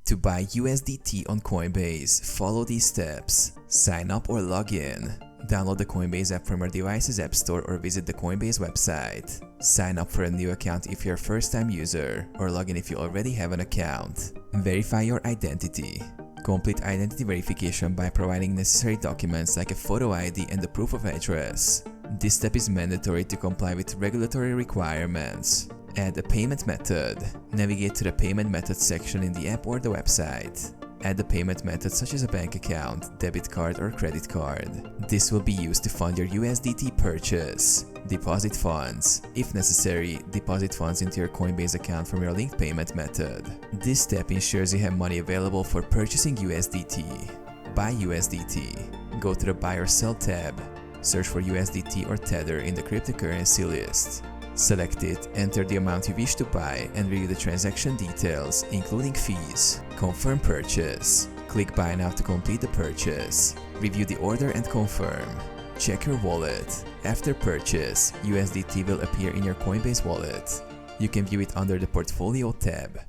To buy USDT on Coinbase, follow these steps. Sign up or log in. Download the Coinbase app from your device's app store or visit the Coinbase website. Sign up for a new account if you're a first-time user, or log in if you already have an account. Verify your identity. Complete identity verification by providing necessary documents like a photo ID and a proof of address. This step is mandatory to comply with regulatory requirements. Add a payment method. Navigate to the payment method section in the app or the website. Add a payment method such as a bank account, debit card or credit card. This will be used to fund your USDT purchase. Deposit funds. If necessary, deposit funds into your Coinbase account from your linked payment method. This step ensures you have money available for purchasing USDT. Buy USDT. Go to the Buy or Sell tab. Search for USDT or Tether in the cryptocurrency list. Select it, enter the amount you wish to buy, and review the transaction details, including fees. Confirm purchase. Click Buy Now to complete the purchase. Review the order and confirm. Check your wallet. After purchase, USDT will appear in your Coinbase wallet. You can view it under the Portfolio tab.